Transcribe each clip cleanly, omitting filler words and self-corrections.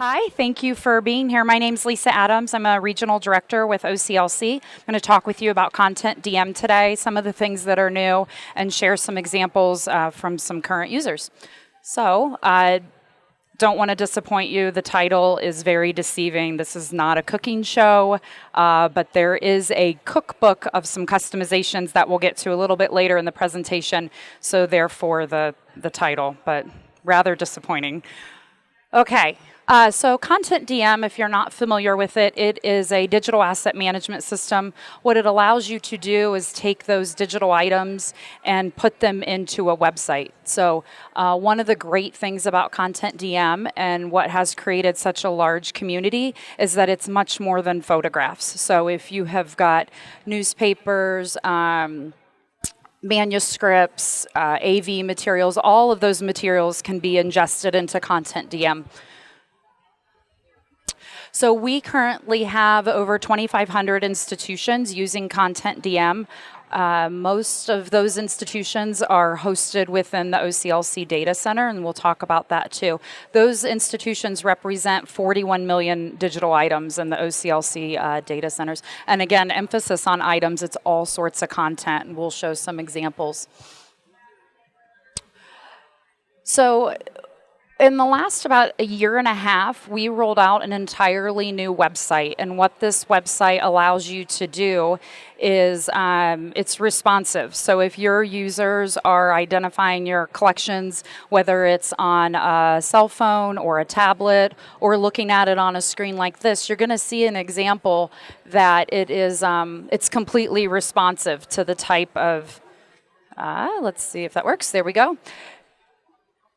Hi, thank you for being here. My name's Lisa Adams. I'm a regional director with OCLC. I'm going to talk with you about CONTENTdm today, some of the things that are new, and share some examples from some current users. So, don't want to disappoint you. The title is very deceiving. This is not a cooking show, but there is a cookbook of some customizations that we'll get to a little bit later in the presentation. So therefore the title, but rather disappointing. Okay. So CONTENTdm, if you're not familiar with it, it is a digital asset management system. What it allows you to do is take those digital items and put them into a website. So one of the great things about CONTENTdm and what has created such a large community is that it's much more than photographs. So if you have got newspapers, manuscripts, AV materials, all of those materials can be ingested into CONTENTdm. So we currently have over 2,500 institutions using CONTENTdm. Most of those institutions are hosted within the OCLC data center, and we'll talk about that too. Those institutions represent 41 million digital items in the OCLC data centers. And again, emphasis on items, it's all sorts of content, and we'll show some examples. So, in the last about a year and a half, we rolled out an entirely new website. And what this website allows you to do is it's responsive. So if your users are identifying your collections, whether it's on a cell phone or a tablet or looking at it on a screen like this, you're going to see an example that it is it's completely responsive to the type of, let's see if that works. There we go.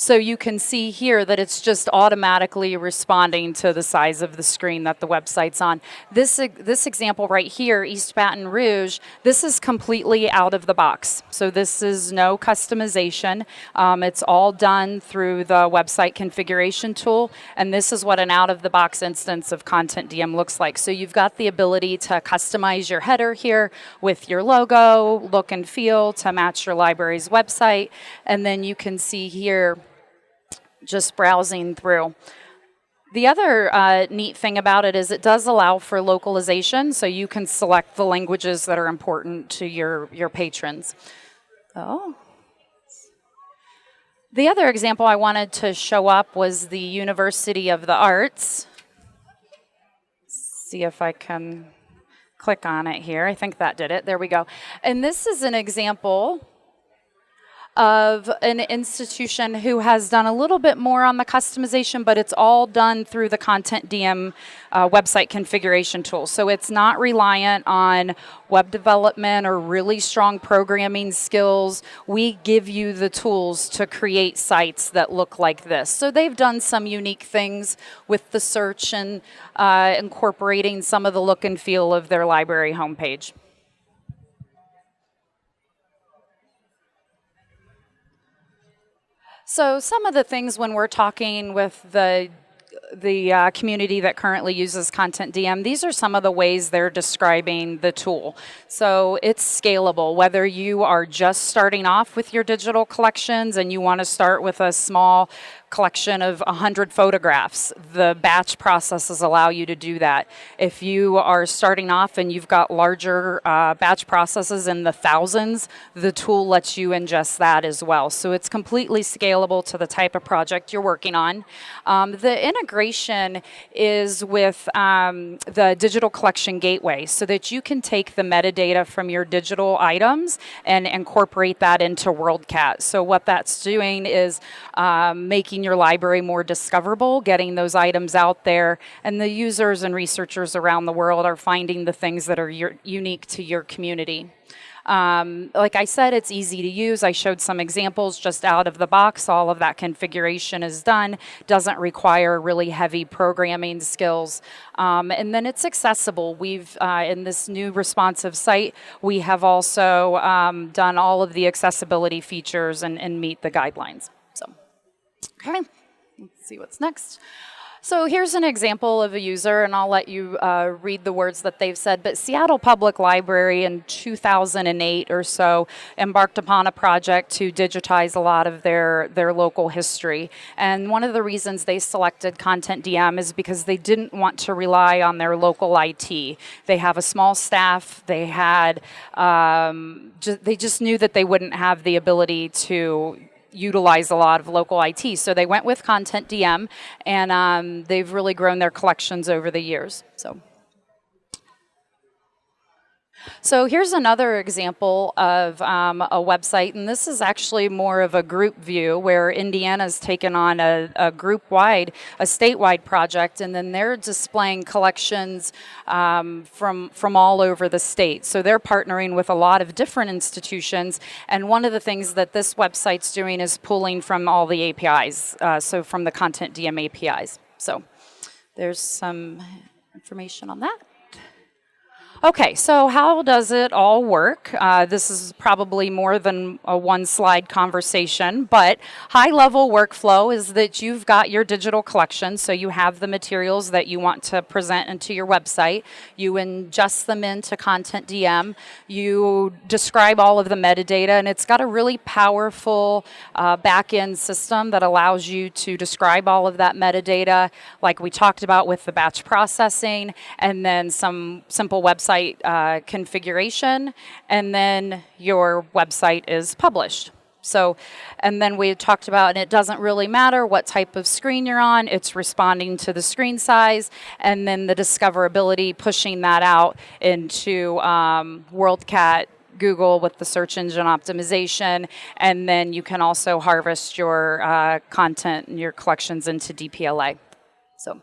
So you can see here that it's just automatically responding to the size of the screen that the website's on. This example right here, East Baton Rouge, this is completely out of the box. So this is no customization. It's all done through the website configuration tool, and this is what an out-of-the-box instance of CONTENTdm looks like. So you've got the ability to customize your header here with your logo, look and feel to match your library's website, and then you can see here just browsing through. The other neat thing about it is it does allow for localization, so you can select the languages that are important to your patrons. Oh. The other example I wanted to show up was the University of the Arts. See if I can click on it here. I think that did it. There we go. And this is an example of an institution who has done a little bit more on the customization, but it's all done through the CONTENTdm website configuration tool. So it's not reliant on web development or really strong programming skills. We give you the tools to create sites that look like this. So they've done some unique things with the search and incorporating some of the look and feel of their library homepage. So some of the things when we're talking with the community that currently uses CONTENTdm, these are some of the ways they're describing the tool. So it's scalable. Whether you are just starting off with your digital collections and you want to start with a small collection of 100 photographs, the batch processes allow you to do that. If you are starting off and you've got larger batch processes in the thousands, the tool lets you ingest that as well. So it's completely scalable to the type of project you're working on. The integration is with the digital collection gateway so that you can take the metadata from your digital items and incorporate that into WorldCat. So what that's doing is making your library more discoverable, getting those items out there, and the users and researchers around the world are finding the things that are unique to your community. Like I said, it's easy to use. I showed some examples just out of the box. All of that configuration is done. Doesn't require really heavy programming skills. And then it's accessible. We've, in this new responsive site, we have also done all of the accessibility features and meet the guidelines. So, okay, let's see what's next. So here's an example of a user, and I'll let you read the words that they've said. But Seattle Public Library in 2008 or so embarked upon a project to digitize a lot of their local history. And one of the reasons they selected CONTENTdm is because they didn't want to rely on their local IT. They have a small staff. They had they just knew that they wouldn't have the ability to utilize a lot of local IT. So they went with CONTENTdm, and they've really grown their collections over the years. So here's another example of a website, and this is actually more of a group view where Indiana's taken on a group-wide, a statewide project, and then they're displaying collections from all over the state. So they're partnering with a lot of different institutions, and one of the things that this website's doing is pulling from all the APIs, so from the CONTENTdm APIs. So there's some information on that. Okay, so how does it all work? This is probably more than a one-slide conversation, but high-level workflow is that you've got your digital collection, so you have the materials that you want to present into your website. You ingest them into CONTENTdm. You describe all of the metadata, and it's got a really powerful back-end system that allows you to describe all of that metadata, like we talked about with the batch processing, and then some simple website configuration, and then your website is published. So, and then we talked about, and it doesn't really matter what type of screen you're on, it's responding to the screen size, and then the discoverability, pushing that out into WorldCat, Google with the search engine optimization, and then you can also harvest your content and your collections into DPLA. So,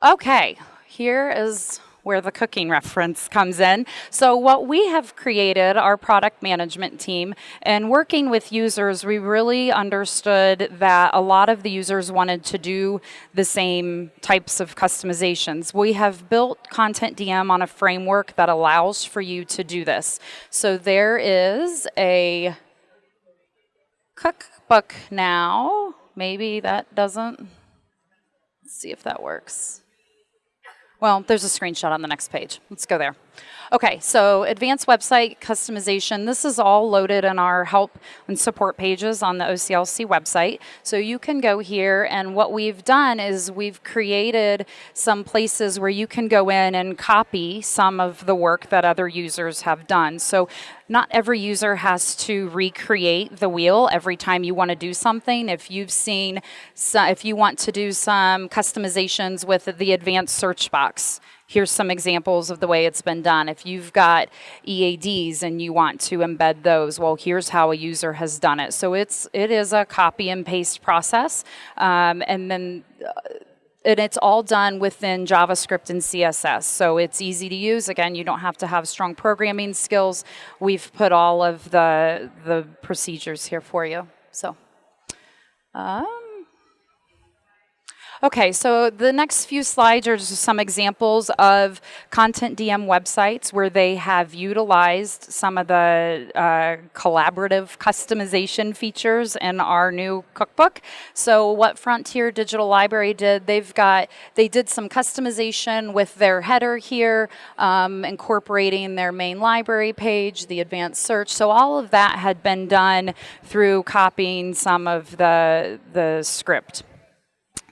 okay. Here is where the cooking reference comes in. So what we have created, our product management team, and working with users, we really understood that a lot of the users wanted to do the same types of customizations. We have built CONTENTdm on a framework that allows for you to do this. So there is a cookbook now. Maybe that doesn't. Let's see if that works. Well, there's a screenshot on the next page. Let's go there. Okay, so advanced website customization. This is all loaded in our help and support pages on the OCLC website. So you can go here, and what we've done is we've created some places where you can go in and copy some of the work that other users have done. So not every user has to recreate the wheel every time you want to do something. If you've seen, if you want to do some customizations with the advanced search box, here's some examples of the way it's been done. If you've got EADs and you want to embed those, well, here's how a user has done it. So it is a copy and paste process, and it's all done within JavaScript and CSS. So it's easy to use. Again, you don't have to have strong programming skills. We've put all of the procedures here for you. So. Okay, so the next few slides are just some examples of CONTENTdm websites where they have utilized some of the collaborative customization features in our new cookbook. So what Frontier Digital Library did, they did some customization with their header here, incorporating their main library page, the advanced search. So all of that had been done through copying some of the script.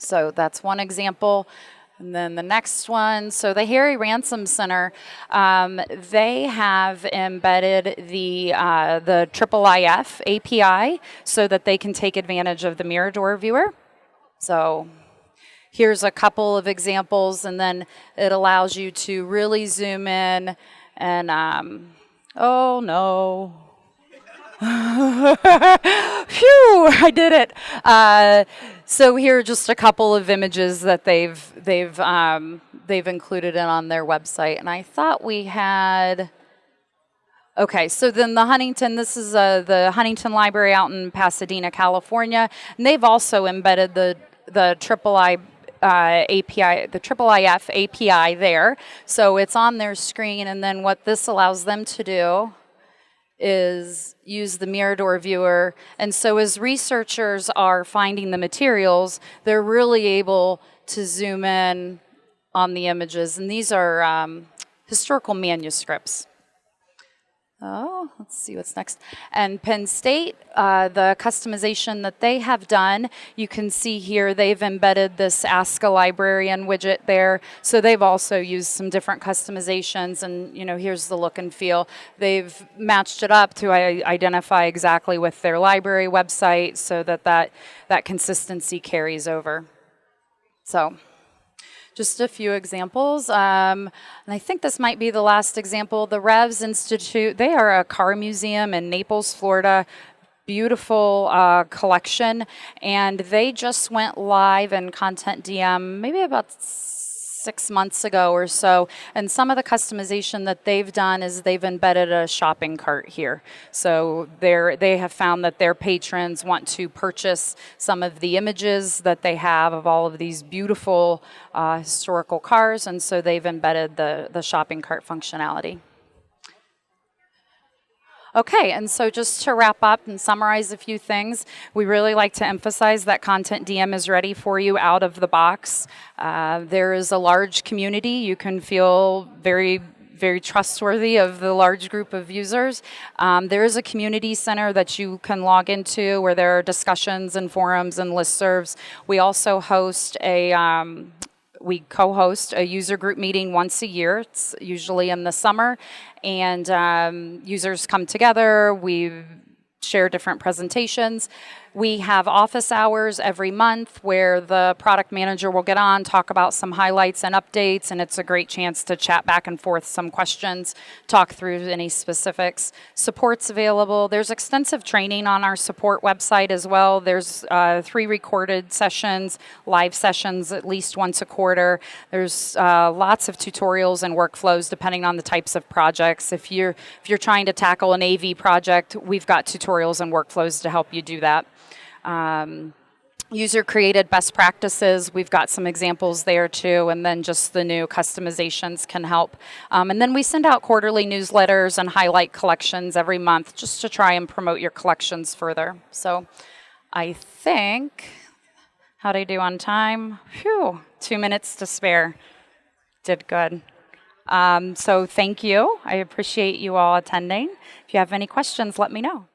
So that's one example. And then the next one, so the Harry Ransom Center, they have embedded the IIIF API so that they can take advantage of the Mirador viewer. So here's a couple of examples, and then it allows you to really zoom in and, oh no. Phew, I did it. So here are just a couple of images that they've included in on their website, and I thought we had. Okay, so then the Huntington. This is the Huntington Library out in Pasadena, California, and they've also embedded the IIIF API there. So it's on their screen, and then what this allows them to do is use the Mirador viewer. And so as researchers are finding the materials, they're really able to zoom in on the images. And these are historical manuscripts. Oh, let's see what's next. And Penn State, the customization that they have done, you can see here they've embedded this Ask a Librarian widget there. So they've also used some different customizations, and here's the look and feel. They've matched it up to identify exactly with their library website so that consistency carries over. So just a few examples. And I think this might be the last example. The Reis Institute, they are a car museum in Naples, Florida. Beautiful collection. And they just went live in CONTENTdm maybe about 6 months ago or so. And some of the customization that they've done is they've embedded a shopping cart here. So they have found that their patrons want to purchase some of the images that they have of all of these beautiful historical cars, and so they've embedded the shopping cart functionality. Okay, and so just to wrap up and summarize a few things, we really like to emphasize that CONTENTdm is ready for you out of the box. There is a large community. You can feel very trustworthy of the large group of users. There is a community center that you can log into where there are discussions and forums and listservs. We also host we co-host a user group meeting once a year. It's usually in the summer, and users come together. We share different presentations. We have office hours every month where the product manager will get on, talk about some highlights and updates, and it's a great chance to chat back and forth some questions, talk through any specifics. Support's available. There's extensive training on our support website as well. There's 3 recorded sessions, live sessions at least once a quarter. There's lots of tutorials and workflows depending on the types of projects. If you're trying to tackle an AV project, we've got tutorials and workflows to help you do that. User-created best practices, we've got some examples there too, and then just the new customizations can help. And then we send out quarterly newsletters and highlight collections every month just to try and promote your collections further. So I think, how'd I do on time? Phew, 2 minutes to spare. Did good. So thank you. I appreciate you all attending. If you have any questions, let me know.